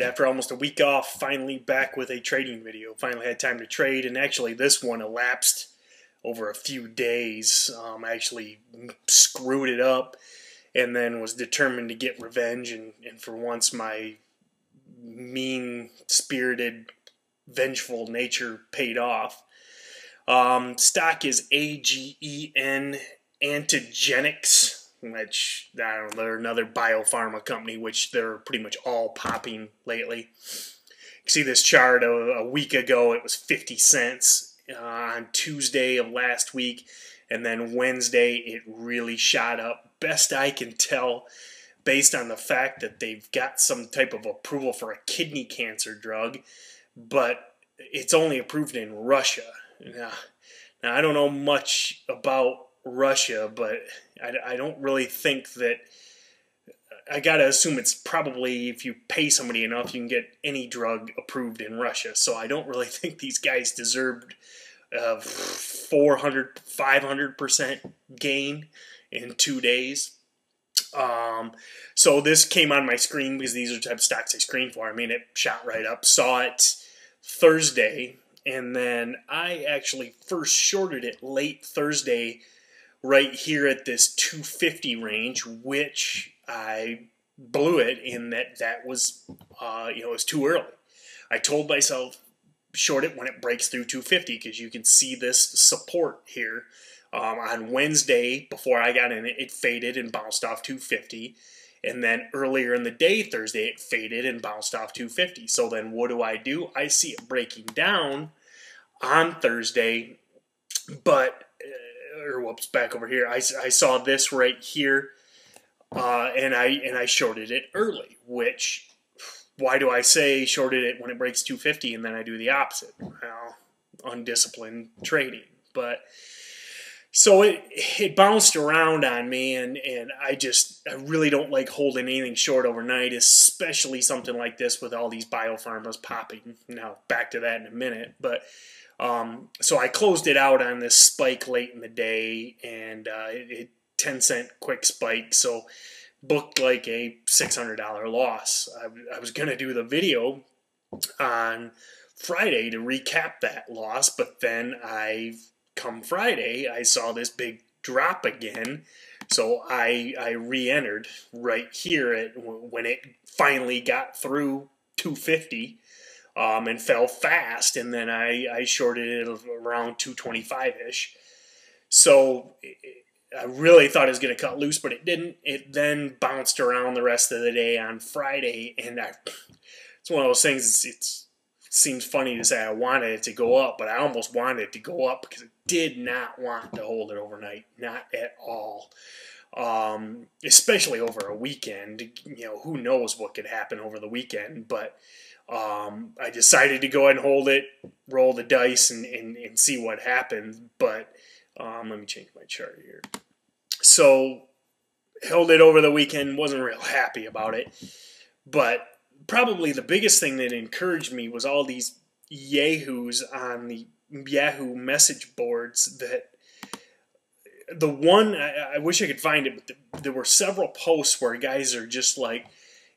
after almost a week off, finally back with a trading video. Finally had time to trade, and actually this one elapsed over a few days. I actually screwed it up and then was determined to get revenge, and for once my mean-spirited, vengeful nature paid off. Stock is Agen Antigenics, which, I don't know, they're another biopharma company, which they're pretty much all popping lately. You can see this chart a week ago, it was 50 cents. On Tuesday of last week, and then Wednesday, it really shot up. Best I can tell, based on the fact that they've got some type of approval for a kidney cancer drug, but it's only approved in Russia. Now I don't know much about Russia, but I don't really think that, I gotta assume it's probably, if you pay somebody enough, you can get any drug approved in Russia. So I don't really think these guys deserved 400, 500% gain in 2 days. So this came on my screen because these are the type of stocks I screen for. I mean, it shot right up. Saw it Thursday, and then I actually first shorted it late Thursday right here at this 250 range, which I blew it in that was, it was too early. I told myself, short it when it breaks through 250, because you can see this support here. On Wednesday, before I got in it, it faded and bounced off 250. And then earlier in the day, Thursday, it faded and bounced off 250. So then what do? I see it breaking down on Thursday, but or whoops, back over here. I saw this right here, and I shorted it early. Which, why do I say shorted it when it breaks 250 and then I do the opposite? Well, undisciplined trading. But so it bounced around on me, and I really don't like holding anything short overnight, especially something like this with all these biopharmas popping. Now back to that in a minute, but. So I closed it out on this spike late in the day, and it 10-cent quick spike, so booked like a $600 loss. I was going to do the video on Friday to recap that loss, but then come Friday, I saw this big drop again, so I re-entered right here when it finally got through 250. And fell fast, and then I shorted it around 225-ish. So I really thought it was going to cut loose, but it didn't. It then bounced around the rest of the day on Friday, and it's one of those things, it seems funny to say I wanted it to go up, but I almost wanted it to go up because it did not want to hold it overnight, not at all. Especially over a weekend. Who knows what could happen over the weekend, but I decided to go ahead and hold it, roll the dice, and see what happens. But let me change my chart here. So held it over the weekend, wasn't real happy about it. But probably the biggest thing that encouraged me was all these yahoos on the Yahoo message boards that the one, I wish I could find it, but there were several posts where guys are just like,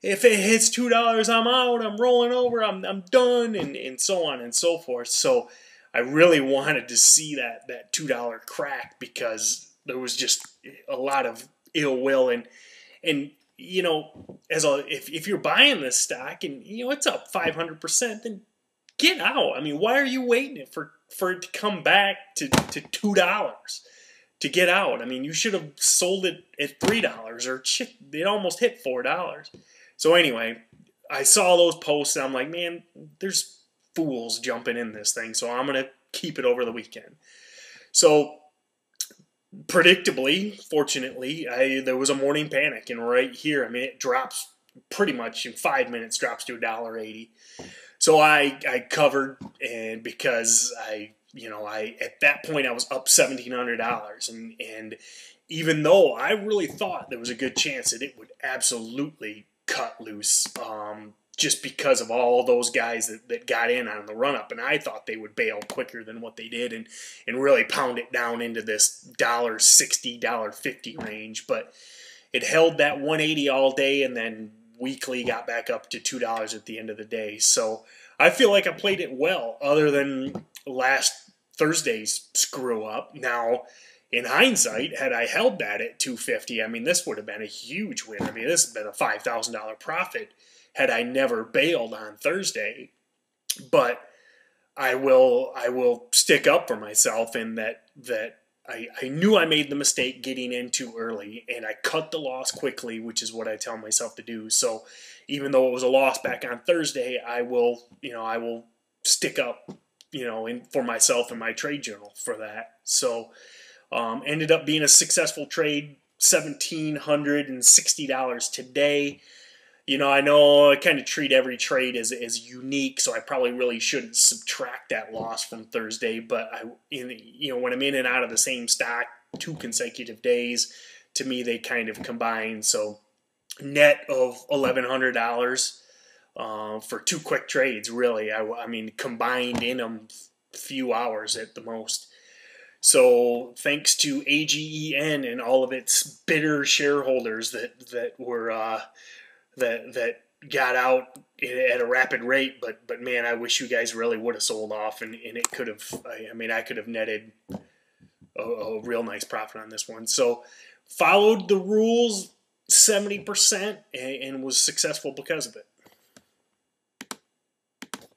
if it hits $2, I'm out, I'm rolling over, I'm done, and so on and so forth. So I really wanted to see that $2 crack, because there was just a lot of ill will, and if you're buying this stock and it's up 500%, then get out. I mean, why are you waiting for it to come back to $2 to get out? I mean, you should have sold it at $3, or shit, it almost hit $4. So anyway, I saw those posts, and I'm like, man, there's fools jumping in this thing, so I'm going to keep it over the weekend. So predictably, fortunately, there was a morning panic, and right here, I mean, it drops pretty much in 5 minutes, drops to $1.80. So I covered, and because I at that point I was up $1,700, and even though I really thought there was a good chance that it would absolutely cut loose, just because of all those guys that got in on the run-up, and I thought they would bail quicker than what they did, and really pound it down into this $1.60, $1.50 range, but it held that 180 all day, and then weekly got back up to $2 at the end of the day. So I feel like I played it well, other than last Thursday's screw up. Now, in hindsight, had I held that at 250, I mean, this would have been a huge win. I mean, this has been a $5,000 profit had I never bailed on Thursday. But I will stick up for myself in that I knew I made the mistake getting in too early, and I cut the loss quickly, which is what I tell myself to do. So even though it was a loss back on Thursday, I will stick up, for myself in my trade journal for that. So ended up being a successful trade, $1,760 today. I know I kind of treat every trade as unique, so I probably really shouldn't subtract that loss from Thursday. But when I'm in and out of the same stock 2 consecutive days, to me they kind of combine. So net of $1,100 for 2 quick trades, really. I mean, combined in a few hours at the most. So thanks to Agen and all of its bitter shareholders that were that got out at a rapid rate, but man, I wish you guys really would have sold off, and it could have. I could have netted a real nice profit on this one. So followed the rules 70% and was successful because of it.